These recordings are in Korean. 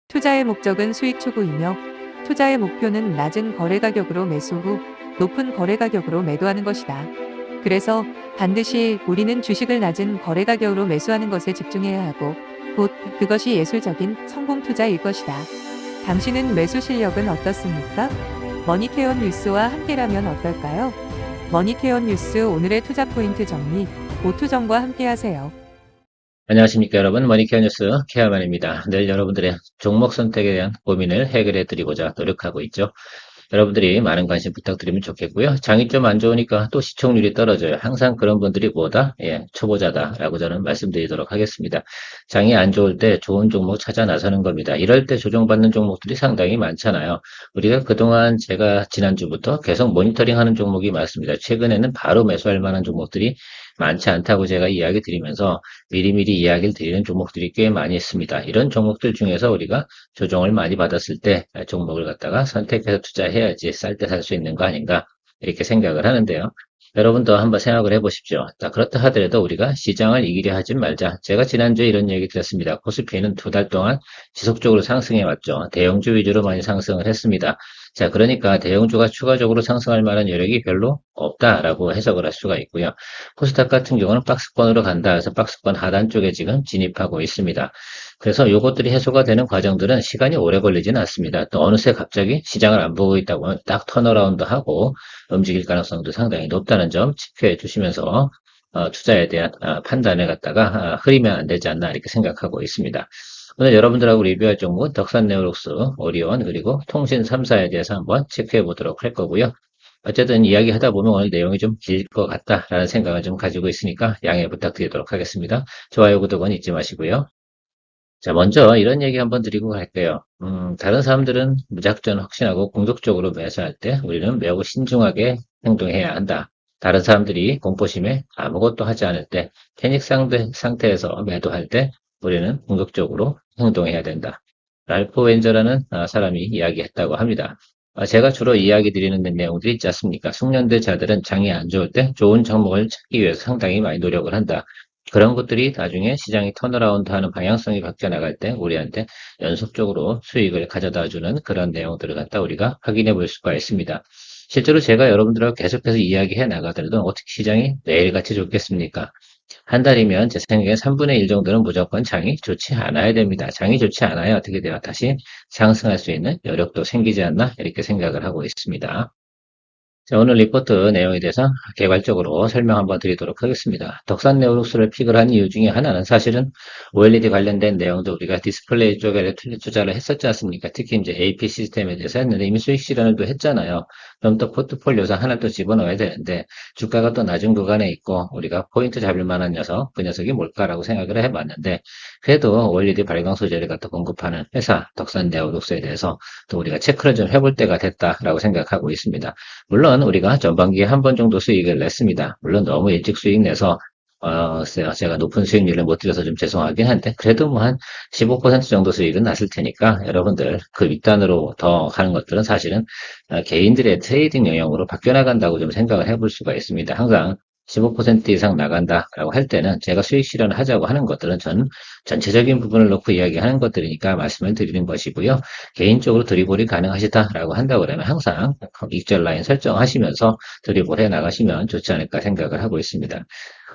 투자의 목적은 수익 추구이며 투자의 목표는 낮은 거래 가격으로 매수 후 높은 거래 가격으로 매도하는 것이다. 그래서 반드시 우리는 주식을 낮은 거래 가격으로 매수하는 것에 집중해야 하고 곧 그것이 예술적인 성공 투자일 것이다. 당신은 매수 실력은 어떻습니까? 머니케어 뉴스와 함께라면 어떨까요? 머니케어 뉴스 오늘의 투자 포인트 정리, 오투정과 함께하세요. 안녕하십니까 여러분, 머니케어 뉴스 케어만입니다. 늘 여러분들의 종목 선택에 대한 고민을 해결해 드리고자 노력하고 있죠. 여러분들이 많은 관심 부탁드리면 좋겠고요. 장이 좀 안 좋으니까 또 시청률이 떨어져요. 항상 그런 분들이 뭐다? 초보자다라고 저는 말씀드리도록 하겠습니다. 장이 안 좋을 때 좋은 종목 찾아 나서는 겁니다. 이럴 때 조정받는 종목들이 상당히 많잖아요. 우리가 그동안 제가 지난주부터 계속 모니터링하는 종목이 많습니다. 최근에는 바로 매수할 만한 종목들이 많지 않다고 제가 이야기 드리면서 미리미리 이야기를 드리는 종목들이 꽤 많이 있습니다. 이런 종목들 중에서 우리가 조정을 많이 받았을 때 종목을 갖다가 선택해서 투자해야지 쌀 때 살 수 있는 거 아닌가 이렇게 생각을 하는데요. 여러분도 한번 생각을 해보십시오. 자, 그렇다 하더라도 우리가 시장을 이기려 하지 말자. 제가 지난주에 이런 얘기 드렸습니다. 코스피는 2달 동안 지속적으로 상승해 왔죠. 대형주 위주로 많이 상승을 했습니다. 자, 그러니까 대형주가 추가적으로 상승할 만한 여력이 별로 없다라고 해석을 할 수가 있고요. 코스닥 같은 경우는 박스권으로 간다 해서 박스권 하단 쪽에 지금 진입하고 있습니다. 그래서 요것들이 해소가 되는 과정들은 시간이 오래 걸리지는 않습니다. 또 어느새 갑자기 시장을 안 보고 있다고 하면 딱 턴어라운드 하고 움직일 가능성도 상당히 높다는 점 체크해 주시면서 투자에 대한 판단을 갖다가 흐리면 안 되지 않나 이렇게 생각하고 있습니다. 오늘 여러분들하고 리뷰할 종목은 덕산네오록스, 오리온, 그리고 통신 3사에 대해서 한번 체크해 보도록 할 거고요. 어쨌든 이야기하다 보면 오늘 내용이 좀 길 것 같다라는 생각을 좀 가지고 있으니까 양해 부탁드리도록 하겠습니다. 좋아요, 구독은 잊지 마시고요. 자, 먼저 이런 얘기 한번 드리고 갈게요. 다른 사람들은 무작정 확신하고 공격적으로 매수할 때 우리는 매우 신중하게 행동해야 한다. 다른 사람들이 공포심에 아무것도 하지 않을 때, 패닉 상태에서 매도할 때 우리는 공격적으로 행동해야 된다. 랄프 웬저라는 사람이 이야기했다고 합니다. 제가 주로 이야기 드리는 내용들이 있지 않습니까? 숙련대자들은 장이 안 좋을 때 좋은 종목을 찾기 위해서 상당히 많이 노력을 한다. 그런 것들이 나중에 시장이 턴어라운드 하는 방향성이 바뀌어 나갈 때 우리한테 연속적으로 수익을 가져다 주는 그런 내용들을 갖다 우리가 확인해 볼 수가 있습니다. 실제로 제가 여러분들하고 계속해서 이야기해 나가더라도 어떻게 시장이 내일같이 좋겠습니까? 한 달이면 제 생각에 3분의 1 정도는 무조건 장이 좋지 않아야 됩니다. 장이 좋지 않아야 어떻게 돼요? 다시 상승할 수 있는 여력도 생기지 않나 이렇게 생각을 하고 있습니다. 자, 오늘 리포트 내용에 대해서 개괄적으로 설명 한번 드리도록 하겠습니다. 덕산 네오룩스를 픽을 한 이유 중에 하나는 사실은 OLED 관련된 내용도 우리가 디스플레이 쪽에 투자를 했었지 않습니까? 특히 이제 AP 시스템에 대해서 했는데 이미 수익 실현을 또 했잖아요. 그럼 또 포트폴리오상 하나 또 집어넣어야 되는데 주가가 또 낮은 구간에 있고 우리가 포인트 잡을 만한 녀석, 그 녀석이 뭘까라고 생각을 해봤는데 그래도 OLED 발광 소재를 갖다 공급하는 회사 덕산 네오룩스에 대해서 또 우리가 체크를 좀 해볼 때가 됐다라고 생각하고 있습니다. 물론 우리가 전반기에 한 번 정도 수익을 냈습니다. 물론 너무 일찍 수익 내서 제가 높은 수익률을 못 드려서 좀 죄송하긴 한데 그래도 뭐 한 15% 정도 수익은 났을 테니까 여러분들 그 윗단으로 더 가는 것들은 사실은 개인들의 트레이딩 영역으로 바뀌어 나간다고 좀 생각을 해볼 수가 있습니다. 항상 15% 이상 나간다라고 할 때는 제가 수익 실현을 하자고 하는 것들은 전 전체적인 부분을 놓고 이야기하는 것들이니까 말씀을 드리는 것이고요. 개인적으로 드리블이 가능하시다라고 한다고 그러면 항상 익절 라인 설정하시면서 드리블 해 나가시면 좋지 않을까 생각을 하고 있습니다.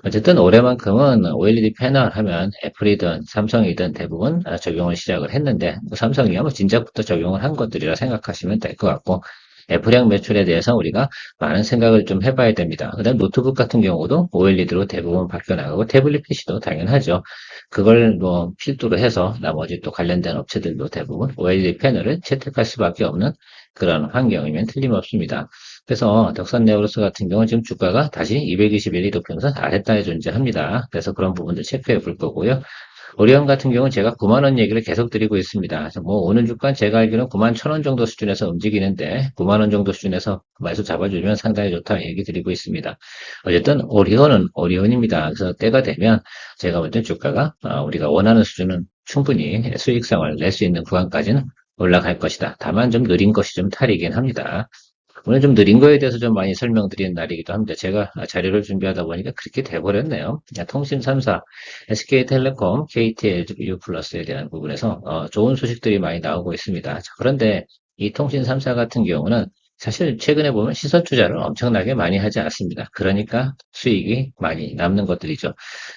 어쨌든 올해만큼은 OLED 패널 하면 애플이든 삼성이든 대부분 적용을 시작을 했는데 뭐 삼성이야 뭐 진작부터 적용을 한 것들이라 생각하시면 될 것 같고 애플형 매출에 대해서 우리가 많은 생각을 좀 해봐야 됩니다. 그다음 노트북 같은 경우도 OLED로 대부분 바뀌어 나가고 태블릿 PC도 당연하죠. 그걸 뭐 필두로 해서 나머지 또 관련된 업체들도 대부분 OLED 패널을 채택할 수밖에 없는 그런 환경이면 틀림없습니다. 그래서 덕산 네오로스 같은 경우는 지금 주가가 다시 221이 높이면서 아랫단에 존재합니다. 그래서 그런 부분들 체크해 볼 거고요. 오리온 같은 경우는 제가 9만 원 얘기를 계속 드리고 있습니다. 그래서 뭐 오는 주간 제가 알기로는 9만 1천 원 정도 수준에서 움직이는데 9만 원 정도 수준에서 말수 잡아주면 상당히 좋다 얘기 드리고 있습니다. 어쨌든 오리온은 오리온입니다. 그래서 때가 되면 제가 볼 때 주가가 우리가 원하는 수준은 충분히 수익성을 낼 수 있는 구간까지는 올라갈 것이다. 다만 좀 느린 것이 좀 탈이긴 합니다. 오늘 좀 느린 거에 대해서 좀 많이 설명드리는 날이기도 합니다. 제가 자료를 준비하다 보니까 그렇게 돼버렸네요. 통신 3사, SK텔레콤, KT, LGU+에 대한 부분에서 좋은 소식들이 많이 나오고 있습니다. 자, 그런데 이 통신 3사 같은 경우는 사실 최근에 보면 시선 투자를 엄청나게 많이 하지 않습니다. 그러니까 수익이 많이 남는 것들이죠.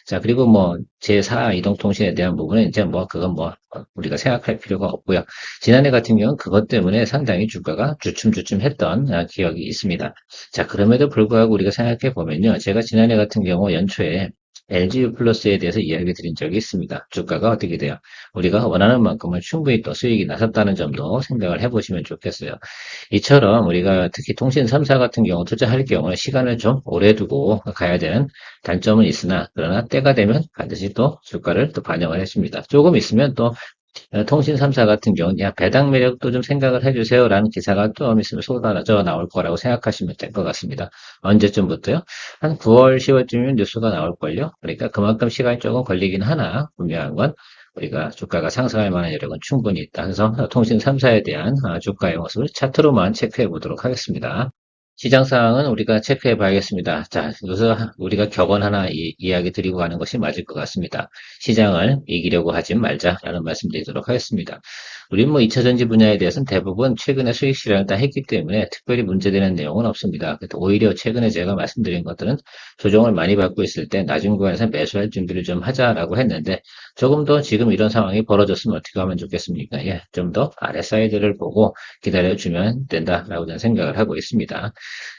자, 그리고 뭐 제4 이동통신에 대한 부분은 이제 뭐 그건 뭐 우리가 생각할 필요가 없고요. 지난해 같은 경우는 그것 때문에 상당히 주가가 주춤주춤했던 기억이 있습니다. 자, 그럼에도 불구하고 우리가 생각해 보면요. 제가 지난해 같은 경우 연초에 LGU 플러스에 대해서 이야기 드린 적이 있습니다. 주가가 어떻게 돼요? 우리가 원하는 만큼은 충분히 또 수익이 나섰다는 점도 생각을 해보시면 좋겠어요. 이처럼 우리가 특히 통신 3사 같은 경우 투자할 경우는 시간을 좀 오래 두고 가야 되는 단점은 있으나 그러나 때가 되면 반드시 또 주가를 또 반영을 했습니다. 조금 있으면 또 통신 3사 같은 경우는 야, 배당 매력도 좀 생각을 해주세요 라는 기사가 좀 있으면 쏟아져 나올 거라고 생각하시면 될 것 같습니다. 언제쯤부터요? 한 9월, 10월쯤이면 뉴스가 나올걸요? 그러니까 그만큼 시간이 조금 걸리긴 하나 분명한 건 우리가 주가가 상승할 만한 여력은 충분히 있다. 그래서 통신 3사에 대한 주가의 모습을 차트로만 체크해 보도록 하겠습니다. 시장 상황은 우리가 체크해 봐야겠습니다. 자, 여기서 우리가 격언 하나 이야기 드리고 가는 것이 맞을 것 같습니다. 시장을 이기려고 하지 말자라는 말씀 드리도록 하겠습니다. 우리 뭐 2차전지 분야에 대해서는 대부분 최근에 수익 실현을 다 했기 때문에 특별히 문제되는 내용은 없습니다. 오히려 최근에 제가 말씀드린 것들은 조정을 많이 받고 있을 때 낮은 구간에서 매수할 준비를 좀 하자라고 했는데 조금 더 지금 이런 상황이 벌어졌으면 어떻게 하면 좋겠습니까? 예, 좀 더 아래 사이드를 보고 기다려주면 된다라고 저는 생각을 하고 있습니다.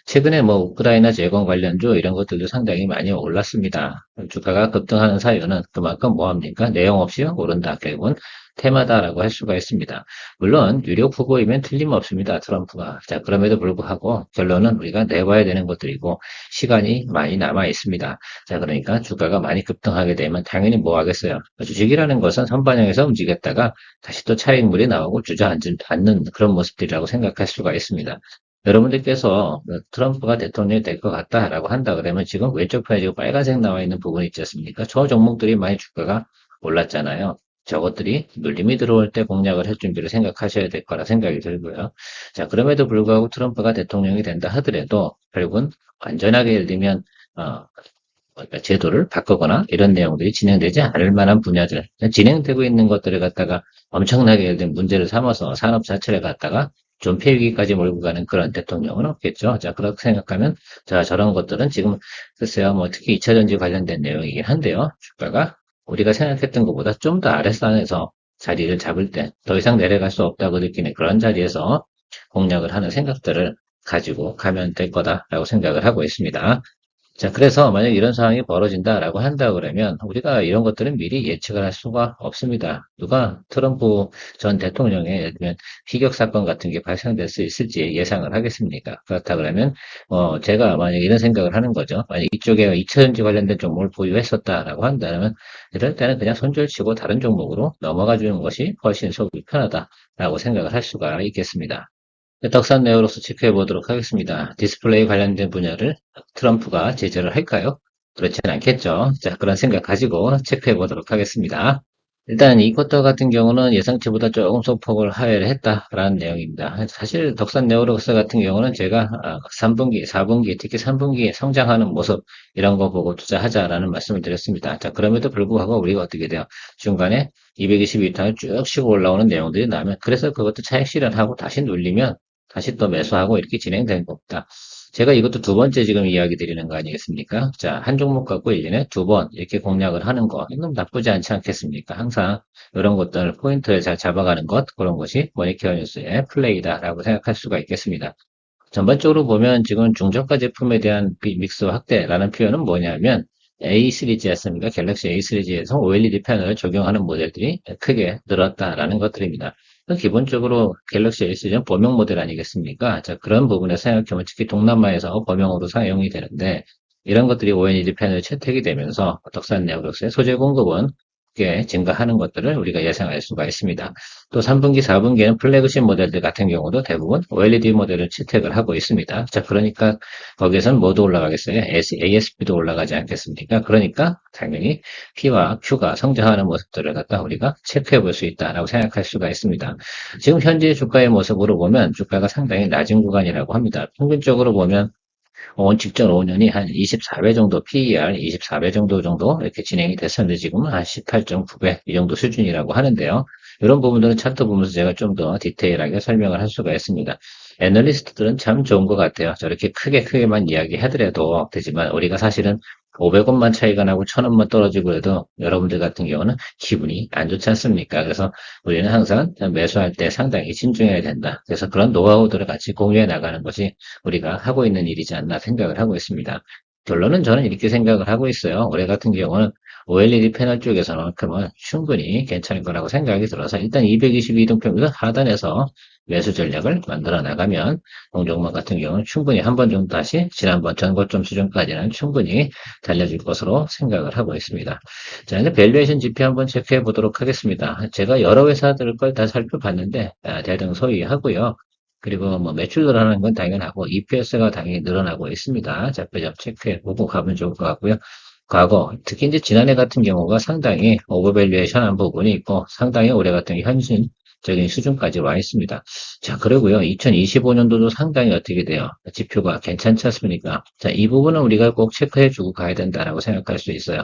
최근에 뭐 우크라이나 재건 관련주 이런 것들도 상당히 많이 올랐습니다. 주가가 급등하는 사유는 그만큼 뭐합니까? 내용 없이 오른다. 결국은 테마다라고 할 수가 있습니다. 물론 유력 후보이면 틀림없습니다. 트럼프가. 자, 그럼에도 불구하고 결론은 우리가 내봐야 되는 것들이고 시간이 많이 남아 있습니다. 자, 그러니까 주가가 많이 급등하게 되면 당연히 뭐 하겠어요. 주식이라는 것은 선반영해서 움직였다가 다시 또 차익물이 나오고 주저앉는 그런 모습들이라고 생각할 수가 있습니다. 여러분들께서 트럼프가 대통령이 될 것 같다라고 한다 그러면 지금 왼쪽 편에 지금 빨간색 나와 있는 부분이 있지 않습니까? 저 종목들이 많이 주가가 올랐잖아요. 저것들이 눌림이 들어올 때 공략을 할 준비를 생각하셔야 될 거라 생각이 들고요. 자, 그럼에도 불구하고 트럼프가 대통령이 된다 하더라도 결국은 완전하게 예를 들면 그러니까 제도를 바꾸거나 이런 내용들이 진행되지 않을 만한 분야들, 진행되고 있는 것들을 갖다가 엄청나게 예를 들면 문제를 삼아서 산업 자체를 갖다가 좀 폐위기까지 몰고 가는 그런 대통령은 없겠죠. 자, 그렇게 생각하면, 자, 저런 것들은 지금, 글쎄요, 뭐, 특히 2차전지 관련된 내용이긴 한데요. 주가가 우리가 생각했던 것보다 좀 더 아랫선에서 자리를 잡을 때 더 이상 내려갈 수 없다고 느끼는 그런 자리에서 공략을 하는 생각들을 가지고 가면 될 거다라고 생각을 하고 있습니다. 자, 그래서 만약 이런 상황이 벌어진다라고 한다 그러면 우리가 이런 것들은 미리 예측을 할 수가 없습니다. 누가 트럼프 전 대통령의 예를 들면 피격 사건 같은 게 발생될 수 있을지 예상을 하겠습니까? 그렇다 그러면 제가 만약 이런 생각을 하는 거죠. 만약 이쪽에 2차전지 관련된 종목을 보유했었다라고 한다면 이럴 때는 그냥 손절치고 다른 종목으로 넘어가 주는 것이 훨씬 속이 편하다라고 생각을 할 수가 있겠습니다. 덕산 네오로서 체크해 보도록 하겠습니다. 디스플레이 관련된 분야를 트럼프가 제재를 할까요? 그렇지는 않겠죠. 자, 그런 생각 가지고 체크해 보도록 하겠습니다. 일단 이 쿼터 같은 경우는 예상치보다 조금 소폭을 하회를 했다라는 내용입니다. 사실 덕산 네오로스 같은 경우는 제가 3분기, 4분기, 특히 3분기에 성장하는 모습 이런 거 보고 투자하자라는 말씀을 드렸습니다. 자, 그럼에도 불구하고 우리가 어떻게 돼요? 중간에 222탄을 쭉 쉬고 올라오는 내용들이 나면 그래서 그것도 차익 실현하고 다시 눌리면 다시 또 매수하고 이렇게 진행되는 겁니다. 제가 이것도 두 번째 지금 이야기 드리는 거 아니겠습니까? 자, 한 종목 갖고 1년에 두 번 이렇게 공략을 하는 거, 이건 나쁘지 않지 않겠습니까? 항상 이런 것들, 포인트를 잘 잡아가는 것, 그런 것이 머니케어 뉴스의 플레이다라고 생각할 수가 있겠습니다. 전반적으로 보면 지금 중저가 제품에 대한 믹스 확대라는 표현은 뭐냐면 A 시리즈였습니까? 갤럭시 A 시리즈에서 OLED 패널을 적용하는 모델들이 크게 늘었다라는 것들입니다. 기본적으로 갤럭시 A 시리즈는 범용 모델 아니겠습니까? 자, 그런 부분에 생각하면 특히 동남아에서 범용으로 사용이 되는데 이런 것들이 OLED 패널에 채택이 되면서 덕산 네오록스의 소재 공급은 꽤 증가하는 것들을 우리가 예상할 수가 있습니다. 또 3분기, 4분기에는 플래그십 모델들 같은 경우도 대부분 OLED 모델을 채택을 하고 있습니다. 자, 그러니까 거기에서는 뭐도 올라가겠어요? ASP도 올라가지 않겠습니까? 그러니까 당연히 P와 Q가 성장하는 모습들을 갖다 우리가 체크해 볼 수 있다라고 생각할 수가 있습니다. 지금 현재 주가의 모습으로 보면 주가가 상당히 낮은 구간이라고 합니다. 평균적으로 보면 직전 5년이 한 24배 정도, PER 24배 정도 이렇게 진행이 됐었는데 지금은 한 18.9배 이 정도 수준이라고 하는데요. 이런 부분들은 차트 보면서 제가 좀 더 디테일하게 설명을 할 수가 있습니다. 애널리스트들은 참 좋은 것 같아요. 저렇게 크게만 이야기하더라도 되지만 우리가 사실은 500원만 차이가 나고 1000원만 떨어지고 해도 여러분들 같은 경우는 기분이 안 좋지 않습니까? 그래서 우리는 항상 매수할 때 상당히 신중해야 된다. 그래서 그런 노하우들을 같이 공유해 나가는 것이 우리가 하고 있는 일이지 않나 생각을 하고 있습니다. 결론은 저는 이렇게 생각을 하고 있어요. 올해 같은 경우는 OLED 패널 쪽에서만큼은 충분히 괜찮을 거라고 생각이 들어서 일단 222등평균 하단에서 매수 전략을 만들어 나가면 동종목 같은 경우는 충분히 한 번 정도 다시 지난번 전고점 수준까지는 충분히 달려줄 것으로 생각을 하고 있습니다. 자, 이제 밸류에이션 지표 한번 체크해 보도록 하겠습니다. 제가 여러 회사들 걸 다 살펴봤는데 대등소이하고요. 그리고 뭐 매출 늘어나는 건 당연하고 EPS가 당연히 늘어나고 있습니다. 좌표점 체크해 보고 가면 좋을 것 같고요. 과거, 특히 이제 지난해 같은 경우가 상당히 오버밸류에이션한 부분이 있고 상당히 올해 같은 경우 현실적인 수준까지 와 있습니다. 자, 그리고요. 2025년도도 상당히 어떻게 돼요? 지표가 괜찮지 않습니까? 자, 이 부분은 우리가 꼭 체크해 주고 가야 된다라고 생각할 수 있어요.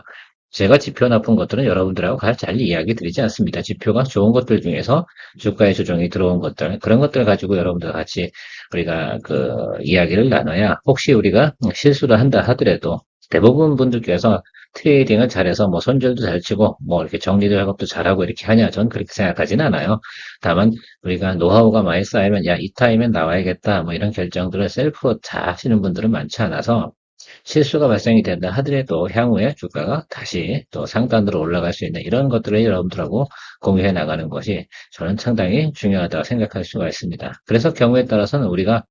제가 지표 나쁜 것들은 여러분들하고 잘 이야기 드리지 않습니다. 지표가 좋은 것들 중에서 주가의 조정이 들어온 것들, 그런 것들 가지고 여러분들 같이 우리가 그 이야기를 나눠야 혹시 우리가 실수를 한다 하더라도 대부분 분들께서 트레이딩을 잘해서 뭐 손절도 잘 치고 뭐 이렇게 정리도 작업도 잘하고 이렇게 하냐 전 그렇게 생각하지는 않아요. 다만 우리가 노하우가 많이 쌓이면 야, 이 타임엔 나와야겠다 뭐 이런 결정들을 셀프로 다 하시는 분들은 많지 않아서 실수가 발생이 된다 하더라도 향후에 주가가 다시 또 상단으로 올라갈 수 있는 이런 것들을 여러분들하고 공유해 나가는 것이 저는 상당히 중요하다고 생각할 수가 있습니다. 그래서 경우에 따라서는 우리가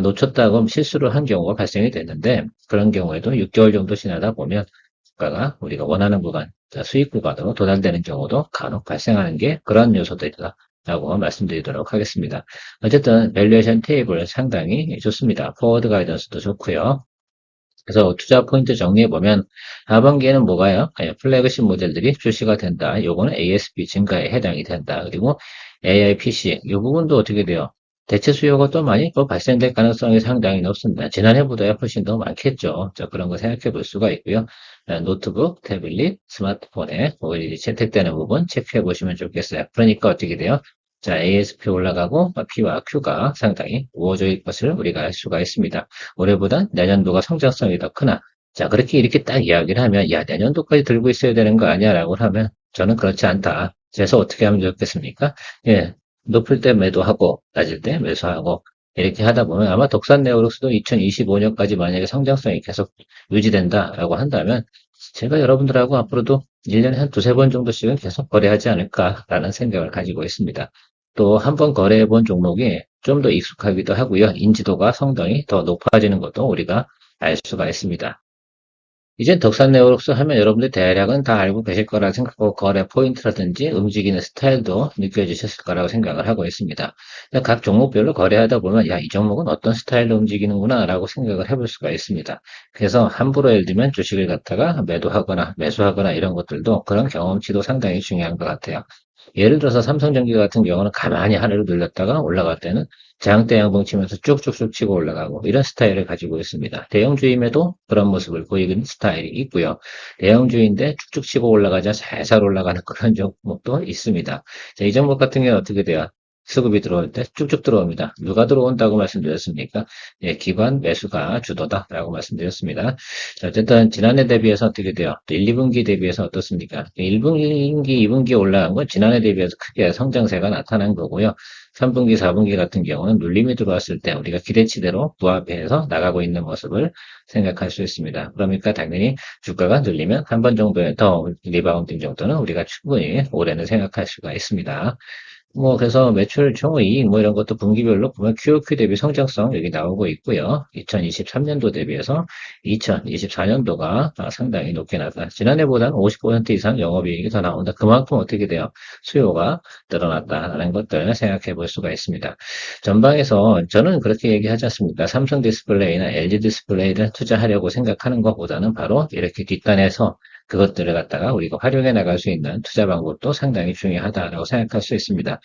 놓쳤다고 실수를 한 경우가 발생이 됐는데 그런 경우에도 6개월 정도 지나다 보면 주가가 우리가 원하는 구간, 수익 구간으로 도달되는 경우도 간혹 발생하는 게 그런 요소들이다. 라고 말씀드리도록 하겠습니다. 어쨌든 밸류에이션 테이블 상당히 좋습니다. 포워드 가이던스도 좋고요. 그래서 투자 포인트 정리해보면 하반기에는 뭐가요? 플래그십 모델들이 출시가 된다. 요거는 ASP 증가에 해당이 된다. 그리고 AI PC 이 부분도 어떻게 돼요? 대체 수요가 또 많이 또 발생될 가능성이 상당히 높습니다. 지난해보다 훨씬 더 많겠죠. 자, 그런 거 생각해 볼 수가 있고요. 노트북, 태블릿, 스마트폰에 OLED 채택되는 부분 체크해 보시면 좋겠어요. 그러니까 어떻게 돼요? 자, ASP 올라가고 P와 Q가 상당히 우호적일 것을 우리가 알 수가 있습니다. 올해보다 내년도가 성장성이 더 크나? 자, 그렇게 이렇게 딱 이야기를 하면, 야, 내년도까지 들고 있어야 되는 거 아니야? 라고 하면, 저는 그렇지 않다. 그래서 어떻게 하면 좋겠습니까? 예, 높을 때 매도하고, 낮을 때 매수하고, 이렇게 하다 보면 아마 덕산 네오룩스도 2025년까지 만약에 성장성이 계속 유지된다라고 한다면, 제가 여러분들하고 앞으로도 1년에 한 두세 번 정도씩은 계속 거래하지 않을까라는 생각을 가지고 있습니다. 또 한 번 거래해 본 종목이 좀 더 익숙하기도 하고요. 인지도가 성장이 더 높아지는 것도 우리가 알 수가 있습니다. 이제 덕산 네오룩스 하면 여러분들 대략은 다 알고 계실 거라 생각하고 거래 포인트라든지 움직이는 스타일도 느껴지셨을 거라고 생각을 하고 있습니다. 각 종목별로 거래하다 보면 야, 이 종목은 어떤 스타일로 움직이는구나 라고 생각을 해볼 수가 있습니다. 그래서 함부로 예를 들면 주식을 갖다가 매도하거나 매수하거나 이런 것들도 그런 경험치도 상당히 중요한 것 같아요. 예를 들어서 삼성전기 같은 경우는 가만히 하늘을 눌렀다가 올라갈 때는 장대 양봉 치면서 쭉쭉쭉 치고 올라가고 이런 스타일을 가지고 있습니다. 대형주임에도 그런 모습을 보이는 스타일이 있고요. 대형주인데 쭉쭉 치고 올라가자 살살 올라가는 그런 종목도 있습니다. 자, 이 종목 같은 경우는 어떻게 돼요? 수급이 들어올 때 쭉쭉 들어옵니다. 누가 들어온다고 말씀드렸습니까? 예, 기관 매수가 주도다라고 말씀드렸습니다. 자, 어쨌든 지난해 대비해서 어떻게 돼요? 또 1, 2분기 대비해서 어떻습니까? 1분기, 2분기 올라간 건 지난해 대비해서 크게 성장세가 나타난 거고요. 3분기, 4분기 같은 경우는 눌림이 들어왔을 때 우리가 기대치대로 부합해서 나가고 있는 모습을 생각할 수 있습니다. 그러니까 당연히 주가가 눌리면 한 번 정도의 더 리바운딩 정도는 우리가 충분히 올해는 생각할 수가 있습니다. 그래서 매출 총이익 이런 것도 분기별로 보면 QOQ 대비 성장성 여기 나오고 있고요. 2023년도 대비해서 2024년도가 상당히 높게 나왔다. 지난해보다는 50% 이상 영업이익이 더 나온다. 그만큼 어떻게 돼요? 수요가 늘어났다라는 것들 생각해 볼 수가 있습니다. 전방에서 저는 그렇게 얘기하지 않습니까? 삼성 디스플레이나 LG 디스플레이를 투자하려고 생각하는 것보다는 바로 이렇게 뒷단에서 그것들을 갖다가 우리가 활용해 나갈 수 있는 투자 방법도 상당히 중요하다라고 생각할 수 있습니다.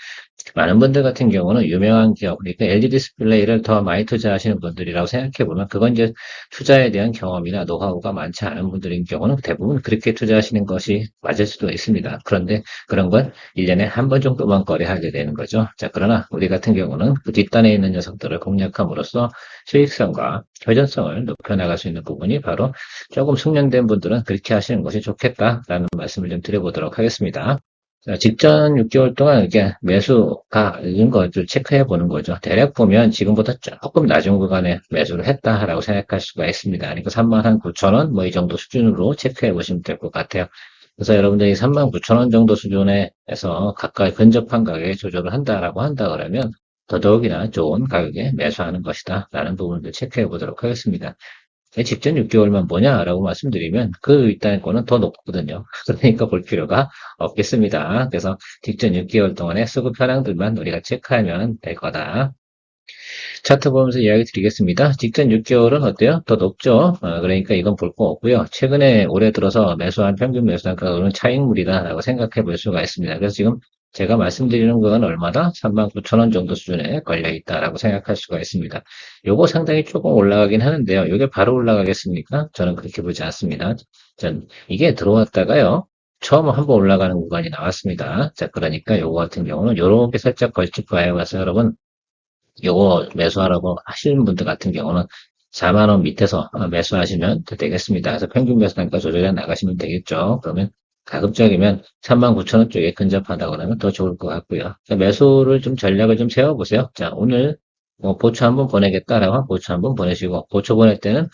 많은 분들 같은 경우는 유명한 기업, 그러니까 LG 디스플레이를 더 많이 투자하시는 분들이라고 생각해 보면 그건 이제 투자에 대한 경험이나 노하우가 많지 않은 분들인 경우는 대부분 그렇게 투자하시는 것이 맞을 수도 있습니다. 그런데 그런 건 1년에 한 번 정도만 거래하게 되는 거죠. 자, 그러나 우리 같은 경우는 그 뒷단에 있는 녀석들을 공략함으로써 수익성과 회전성을 높여나갈 수 있는 부분이 바로 조금 숙련된 분들은 그렇게 하시는 것이 좋겠다라는 말씀을 좀 드려보도록 하겠습니다. 자, 직전 6개월 동안 이렇게 매수가 이런 것을 체크해 보는 거죠. 대략 보면 지금보다 조금 낮은 구간에 매수를 했다라고 생각할 수가 있습니다. 그러니까 39,000원 뭐 이 정도 수준으로 체크해 보시면 될 것 같아요. 그래서 여러분들이 39,000원 정도 수준에서 가까이 근접한 가격에 조절을 한다라고 한다 그러면 더더욱이나 좋은 가격에 매수하는 것이다 라는 부분을 체크해 보도록 하겠습니다. 직전 6개월만 뭐냐라고 말씀드리면 그 윗단의 거는 더 높거든요. 그러니까 볼 필요가 없겠습니다. 그래서 직전 6개월 동안의 수급 현황들만 우리가 체크하면 될 거다. 차트 보면서 이야기 드리겠습니다. 직전 6개월은 어때요? 더 높죠? 그러니까 이건 볼 거 없고요. 최근에 올해 들어서 매수한 평균 매수 단가는 차익물이다라고 생각해 볼 수가 있습니다. 그래서 지금 제가 말씀드리는 건 얼마다? 39,000원 정도 수준에 걸려 있다라고 생각할 수가 있습니다. 요거 상당히 조금 올라가긴 하는데요. 요게 바로 올라가겠습니까? 저는 그렇게 보지 않습니다. 전 이게 들어왔다가요. 처음 한번 올라가는 구간이 나왔습니다. 자, 그러니까 요거 같은 경우는 요렇게 살짝 걸칠 거예요. 그래서 여러분 요거 매수하라고 하시는 분들 같은 경우는 4만 원 밑에서 매수하시면 되겠습니다. 그래서 평균 매수 단가 조절해 나가시면 되겠죠. 그러면 가급적이면 39,000원 쪽에 근접하다 그러면 더 좋을 것 같고요. 매수를 좀 전략을 좀 세워보세요. 자, 오늘 보초 한번 보내겠다라고 하면 보초 한번 보내시고, 보초 보낼 때는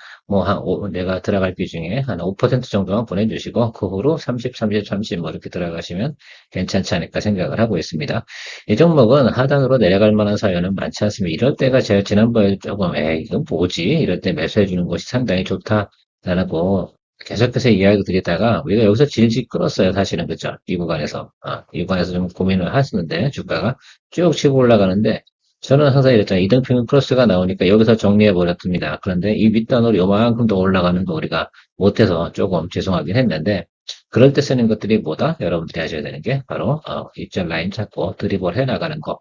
내가 들어갈 비중에 한 5% 정도만 보내주시고, 그 후로 30, 30, 30 뭐 이렇게 들어가시면 괜찮지 않을까 생각을 하고 있습니다. 이 종목은 하단으로 내려갈 만한 사연은 많지 않습니다. 이럴 때가 제가 지난번에 조금, 이건 뭐지? 이럴 때 매수해 주는 것이 상당히 좋다라고 계속해서 이야기 드리다가 우리가 여기서 질질 끌었어요. 사실은 그죠? 이 구간에서. 이 구간에서 좀 고민을 하시는데 주가가 쭉 치고 올라가는데 저는 항상 이랬잖아요. 이등평균 크로스가 나오니까 여기서 정리해 버렸습니다. 그런데 이 윗단으로 요만큼 더 올라가는 거 우리가 못해서 조금 죄송하긴 했는데 그럴 때 쓰는 것들이 뭐다? 여러분들이 하셔야 되는 게 바로 입절 라인 찾고 드리블 해 나가는 거.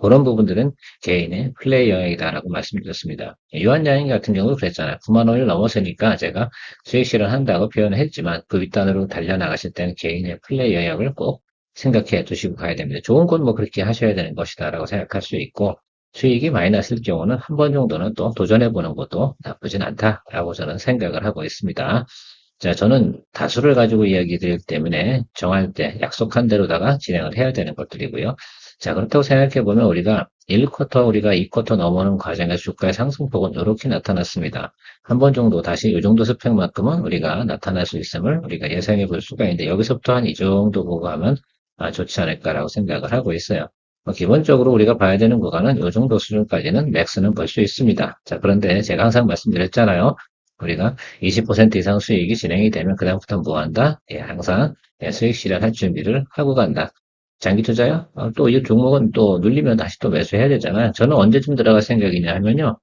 그런 부분들은 개인의 플레이 영역이다라고 말씀드렸습니다. 유한양행 같은 경우도 그랬잖아요. 9만 원을 넘어서니까 제가 수익 실현한다고 표현을 했지만 그 윗단으로 달려나가실 때는 개인의 플레이 영역을 꼭 생각해 두시고 가야 됩니다. 좋은 건 뭐 그렇게 하셔야 되는 것이다라고 생각할 수 있고 수익이 많이 났을 경우는 한 번 정도는 또 도전해 보는 것도 나쁘진 않다라고 저는 생각을 하고 있습니다. 자, 저는 다수를 가지고 이야기 드리기 때문에 정할 때 약속한 대로다가 진행을 해야 되는 것들이고요. 자, 그렇다고 생각해 보면 우리가 1쿼터, 우리가 2쿼터 넘어오는 과정에서 주가의 상승폭은 이렇게 나타났습니다. 한 번 정도 다시 이 정도 스펙만큼은 우리가 나타날 수 있음을 우리가 예상해 볼 수가 있는데 여기서부터 한 이 정도 보고 하면 좋지 않을까라고 생각을 하고 있어요. 기본적으로 우리가 봐야 되는 구간은 이 정도 수준까지는 맥스는 볼 수 있습니다. 자, 그런데 제가 항상 말씀드렸잖아요. 우리가 20% 이상 수익이 진행이 되면 그다음부터 뭐 한다? 항상 수익 실현할 준비를 하고 간다. 장기 투자요? 또 이 종목은 또 눌리면 다시 또 매수해야 되잖아요. 저는 언제쯤 들어갈 생각이냐 하면요.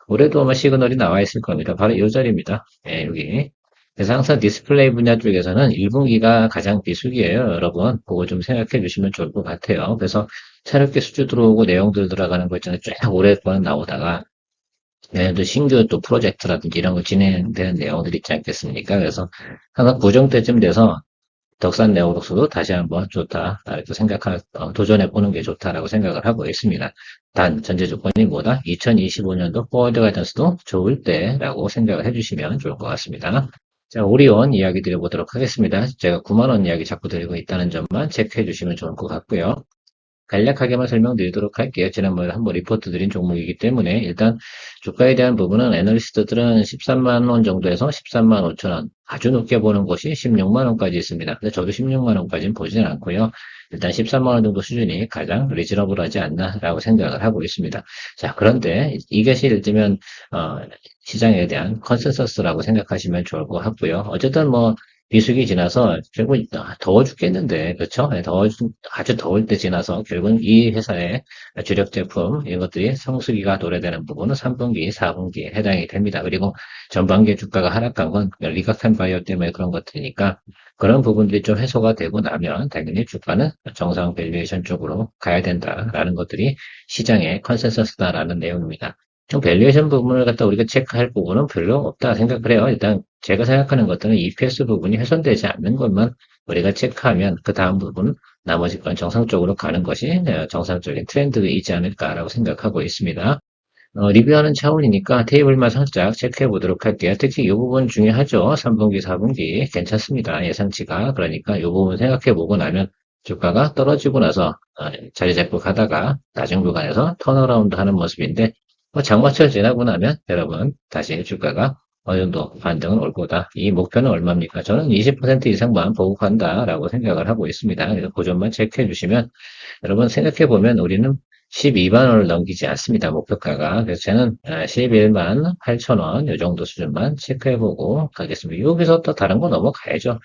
올해도 아마 시그널이 나와 있을 겁니다. 바로 이 자리입니다. 여기. 그래서 항상 디스플레이 분야 쪽에서는 1분기가 가장 비수기예요, 여러분. 그거 좀 생각해 주시면 좋을 것 같아요. 그래서 새롭게 수주 들어오고 내용들 들어가는 거 있잖아요. 쫙 오랫동안 나오다가 얘네도 신규 또 프로젝트라든지 이런 거 진행되는 내용들이 있지 않겠습니까? 그래서 항상 고정 때쯤 돼서 덕산 네오록스도 다시 한번 좋다, 이렇게 도전해 보는 게 좋다라고 생각을 하고 있습니다. 단, 전제 조건이 뭐다? 2025년도 포워드 가이던스도 좋을 때라고 생각을 해주시면 좋을 것 같습니다. 자, 오리온 이야기 드려보도록 하겠습니다. 제가 9만원 이야기 자꾸 드리고 있다는 점만 체크해 주시면 좋을 것 같고요. 간략하게만 설명드리도록 할게요. 지난번에 한번 리포트 드린 종목이기 때문에 일단 주가에 대한 부분은 애널리스트들은 13만 원 정도에서 13만 5천 원 아주 높게 보는 곳이 16만 원까지 있습니다. 근데 저도 16만 원까지는 보지는 않고요. 일단 13만 원 정도 수준이 가장 리즈너블하지 않나라고 생각을 하고 있습니다. 자, 그런데 이것이 예를 들면 시장에 대한 컨센서스라고 생각하시면 좋을 것 같고요. 어쨌든 뭐 비수기 지나서 결국 더워 죽겠는데 그렇죠? 네, 아주 더울 때 지나서 결국은 이 회사의 주력 제품 이런 것들이 성수기가 도래되는 부분은 3분기, 4분기에 해당이 됩니다. 그리고 전반기 주가가 하락한 건 리각한 바이오 때문에 그런 것들이니까 그런 부분들이 좀 해소가 되고 나면 당연히 주가는 정상 밸류에이션 쪽으로 가야 된다라는 것들이 시장의 컨센서스다라는 내용입니다. 좀 밸류에이션 부분을 갖다 우리가 체크할 부분은 별로 없다 생각을 해요. 일단 제가 생각하는 것들은 EPS 부분이 훼손되지 않는 것만 우리가 체크하면 그 다음 부분 나머지 건 정상적으로 가는 것이 정상적인 트렌드이지 않을까라고 생각하고 있습니다. 리뷰하는 차원이니까 테이블만 살짝 체크해 보도록 할게요. 특히 이 부분 중요하죠. 3분기, 4분기 괜찮습니다. 예상치가. 그러니까 이 부분 생각해 보고 나면 주가가 떨어지고 나서 자리 잡고 가다가 낮은 구간에서 턴어라운드 하는 모습인데 장마철 지나고 나면 여러분 다시 주가가 어느 정도 반등은 올 거다. 이 목표는 얼마입니까? 저는 20% 이상만 보고 간다라고 생각을 하고 있습니다. 그래서 그 점만 체크해 주시면 여러분 생각해 보면 우리는 12만 원을 넘기지 않습니다. 목표가가. 그래서 저는 11만 8천 원 이 정도 수준만 체크해보고 가겠습니다. 여기서 또 다른 거 넘어가야죠.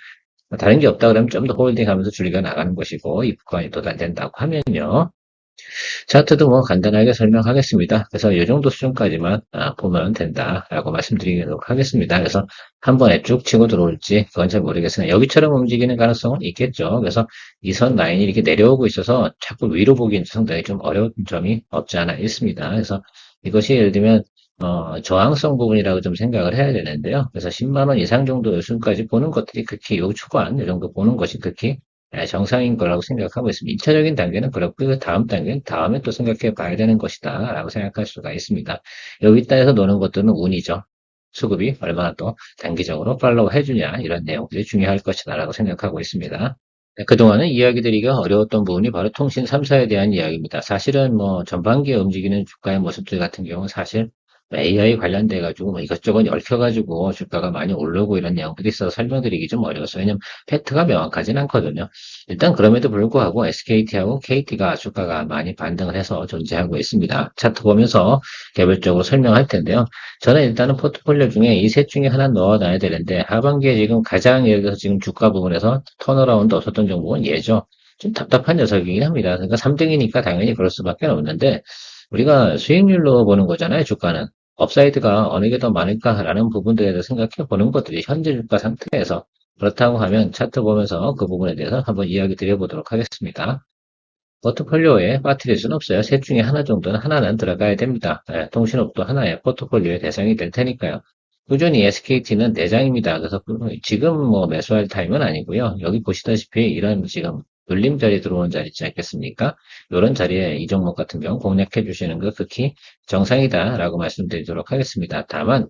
다른 게 없다 그러면 좀 더 홀딩하면서 줄이가 나가는 것이고 이 구간이 도달된다고 하면요. 차트도 뭐 간단하게 설명하겠습니다. 그래서 이 정도 수준까지만 보면 된다라고 말씀드리도록 하겠습니다. 그래서 한 번에 쭉 치고 들어올지 그건 잘 모르겠으나 여기처럼 움직이는 가능성은 있겠죠. 그래서 이 선 라인이 이렇게 내려오고 있어서 자꾸 위로 보기는 상당히 좀 어려운 점이 없지 않아 있습니다. 그래서 이것이 예를 들면 저항성 부분이라고 좀 생각을 해야 되는데요. 그래서 10만 원 이상 정도 수준까지 보는 것들이 극히 요 추간 이 정도 보는 것이 극히 정상인 거라고 생각하고 있습니다. 2차적인 단계는 그렇고 그 다음 단계는 다음에 또 생각해 봐야 되는 것이다 라고 생각할 수가 있습니다. 여기 따에서 노는 것들은 운이죠. 수급이 얼마나 또 단기적으로 팔로우 해주냐 이런 내용들이 중요할 것이다 라고 생각하고 있습니다. 네, 그동안은 이야기 드리기가 어려웠던 부분이 바로 통신 3사에 대한 이야기입니다. 사실은 뭐 전반기에 움직이는 주가의 모습들 같은 경우는 사실 AI 관련돼 가지고 뭐 이것저것 얽혀가지고 주가가 많이 오르고 이런 내용들이 있어서 설명드리기 좀 어려웠어요. 왜냐면 팩트가 명확하진 않거든요. 일단 그럼에도 불구하고 SKT하고 KT가 주가가 많이 반등을 해서 존재하고 있습니다. 차트 보면서 개별적으로 설명할 텐데요. 저는 일단은 포트폴리오 중에 이 셋 중에 하나 넣어놔야 되는데 하반기에 지금 가장 예를 들어서 지금 주가 부분에서 턴어라운드 없었던 종목은 얘죠. 좀 답답한 녀석이긴 합니다. 그러니까 3등이니까 당연히 그럴 수밖에 없는데 우리가 수익률로 보는 거잖아요, 주가는. 업사이드가 어느 게 더 많을까라는 부분들에 대해서 생각해 보는 것들이 현재 주가 상태에서 그렇다고 하면 차트 보면서 그 부분에 대해서 한번 이야기 드려보도록 하겠습니다. 포트폴리오에 빠뜨릴 수는 없어요. 셋 중에 하나 정도는 하나는 들어가야 됩니다. 통신업도 하나의 포트폴리오의 대상이 될 테니까요. 꾸준히 SKT는 내장입니다. 그래서 지금 뭐 매수할 타임은 아니고요. 여기 보시다시피 이런 지금 눌림 자리 들어오는 자리 있지 않겠습니까? 이런 자리에 이 종목 같은 경우 공략해 주시는 거 극히 정상이다라고 말씀드리도록 하겠습니다. 다만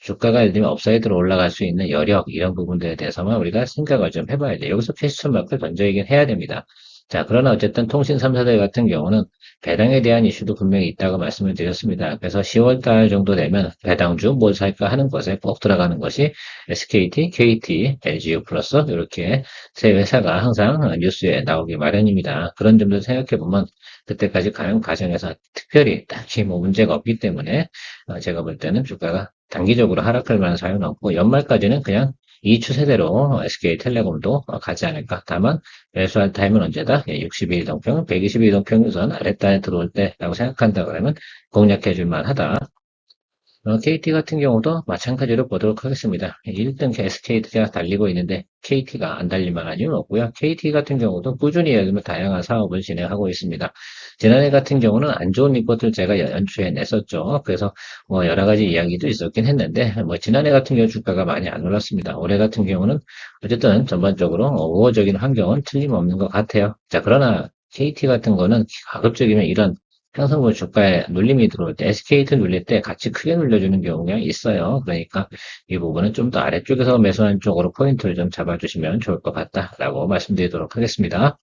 주가가 예를 들면 업사이드로 올라갈 수 있는 여력 이런 부분들에 대해서만 우리가 생각을 좀 해봐야 돼요. 여기서 퀘스천 마크를 던져야긴 해야 됩니다. 자, 그러나 어쨌든 통신 3사대 같은 경우는 배당에 대한 이슈도 분명히 있다고 말씀을 드렸습니다. 그래서 10월 달 정도 되면 배당주 뭘 살까 하는 것에 꼭 들어가는 것이 SKT, KT, LGU 플러스 이렇게 세 회사가 항상 뉴스에 나오기 마련입니다. 그런 점들 생각해 보면 그때까지 가는 과정에서 특별히 딱히 뭐 문제가 없기 때문에 제가 볼 때는 주가가 단기적으로 하락할 만한 사유는 없고 연말까지는 그냥 이 추세대로 SK텔레콤도 가지 않을까. 다만 매수할 타임은 언제다? 60일 동평, 120일 동평선 아랫단에 들어올 때라고 생각한다 그러면 공략해 줄 만하다. KT 같은 경우도 마찬가지로 보도록 하겠습니다. 1등 SKT가 달리고 있는데 KT가 안 달릴 만한 이유는 없고요. KT 같은 경우도 꾸준히 요즘 다양한 사업을 진행하고 있습니다. 지난해 같은 경우는 안 좋은 리포트를 제가 연초에 냈었죠. 그래서 뭐 여러 가지 이야기도 있었긴 했는데 뭐 지난해 같은 경우 주가가 많이 안 올랐습니다. 올해 같은 경우는 어쨌든 전반적으로 우호적인 환경은 틀림없는 것 같아요. 자, 그러나 KT 같은 거는 가급적이면 이런 평상시 주가에 눌림이 들어올 때, SKT 눌릴 때 같이 크게 눌려주는 경우가 있어요. 그러니까 이 부분은 좀 더 아래쪽에서 매수하는 쪽으로 포인트를 좀 잡아주시면 좋을 것 같다라고 말씀드리도록 하겠습니다.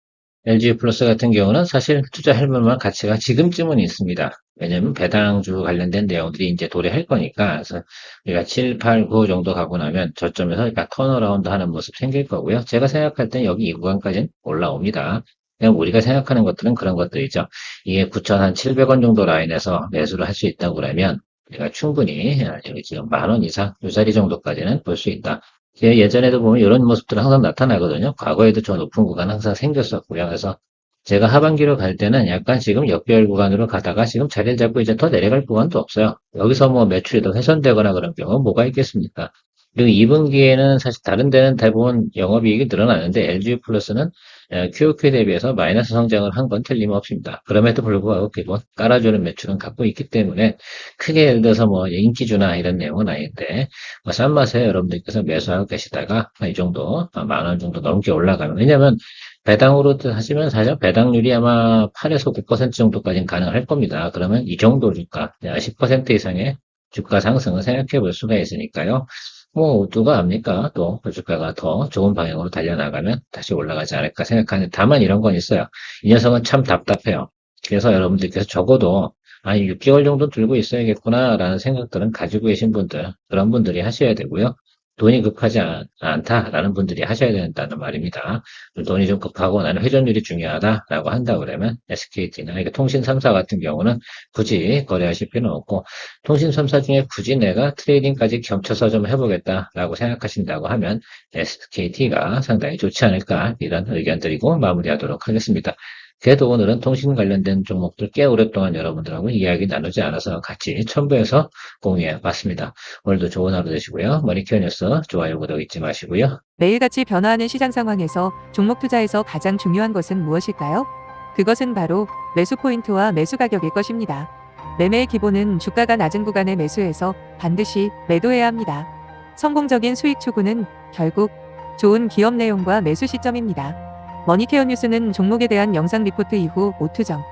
LG 플러스 같은 경우는 사실 투자할 만한 가치가 지금쯤은 있습니다. 왜냐면 배당주 관련된 내용들이 이제 도래할 거니까. 그래서 우리가 7, 8, 9 정도 가고 나면 저점에서 그러니까 턴어라운드 하는 모습 생길 거고요. 제가 생각할 땐 여기 이 구간까지는 올라옵니다. 그냥 우리가 생각하는 것들은 그런 것들이죠. 이게 9,700원 정도 라인에서 매수를 할 수 있다고 그러면 우리가 충분히 여기 지금 10,000원 이상 이 자리 정도까지는 볼 수 있다. 예전에도 보면 이런 모습들은 항상 나타나거든요. 과거에도 저 높은 구간 항상 생겼었고요. 그래서 제가 하반기로 갈 때는 약간 지금 역배열 구간으로 가다가 지금 자리를 잡고 이제 더 내려갈 구간도 없어요. 여기서 뭐 매출이 더 훼손되거나 그런 경우는 뭐가 있겠습니까? 그리고 2분기에는 사실 다른 데는 대부분 영업이익이 늘어나는데 LG 플러스는 QOQ 대비해서 마이너스 성장을 한 건 틀림없습니다. 그럼에도 불구하고 기본 깔아주는 매출은 갖고 있기 때문에 크게 예를 들어서 뭐 인기주나 이런 내용은 아닌데 싼 맛에 여러분들께서 매수하고 계시다가 이 정도 10,000원 정도 넘게 올라가면 왜냐면 배당으로 하시면 사실 배당률이 아마 8에서 9% 정도까지는 가능할 겁니다. 그러면 이 정도 주가 10% 이상의 주가 상승을 생각해 볼 수가 있으니까요. 뭐 누가 압니까? 또 주가가 더 좋은 방향으로 달려나가면 다시 올라가지 않을까 생각하는데 다만 이런 건 있어요. 이 녀석은 참 답답해요. 그래서 여러분들께서 적어도 6개월 정도 들고 있어야겠구나라는 생각들은 가지고 계신 분들, 그런 분들이 하셔야 되고요. 돈이 급하지 않다라는 분들이 하셔야 된다는 말입니다. 돈이 좀 급하고 나는 회전율이 중요하다라고 한다 그러면 SKT나 통신 3사 같은 경우는 굳이 거래하실 필요는 없고 통신 3사 중에 굳이 내가 트레이딩까지 겹쳐서 좀 해보겠다라고 생각하신다고 하면 SKT가 상당히 좋지 않을까 이런 의견 드리고 마무리하도록 하겠습니다. 그래도 오늘은 통신 관련된 종목들 꽤 오랫동안 여러분들하고 이야기 나누지 않아서 같이 첨부해서 공유해 봤습니다. 오늘도 좋은 하루 되시고요. 머니케어 뉴스 좋아요, 구독 잊지 마시고요. 매일같이 변화하는 시장 상황에서 종목 투자에서 가장 중요한 것은 무엇일까요? 그것은 바로 매수 포인트와 매수 가격일 것입니다. 매매의 기본은 주가가 낮은 구간에 매수해서 반드시 매도해야 합니다. 성공적인 수익 추구는 결국 좋은 기업 내용과 매수 시점입니다. 머니케어 뉴스는 종목에 대한 영상 리포트 이후 오투정,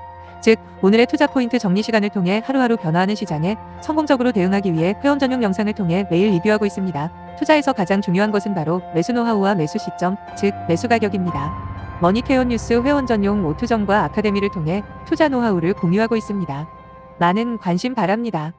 즉 오늘의 투자 포인트 정리 시간을 통해 하루하루 변화하는 시장에 성공적으로 대응하기 위해 회원 전용 영상을 통해 매일 리뷰하고 있습니다. 투자에서 가장 중요한 것은 바로 매수 노하우와 매수 시점, 즉 매수 가격입니다. 머니케어 뉴스 회원 전용 오투정과 아카데미를 통해 투자 노하우를 공유하고 있습니다. 많은 관심 바랍니다.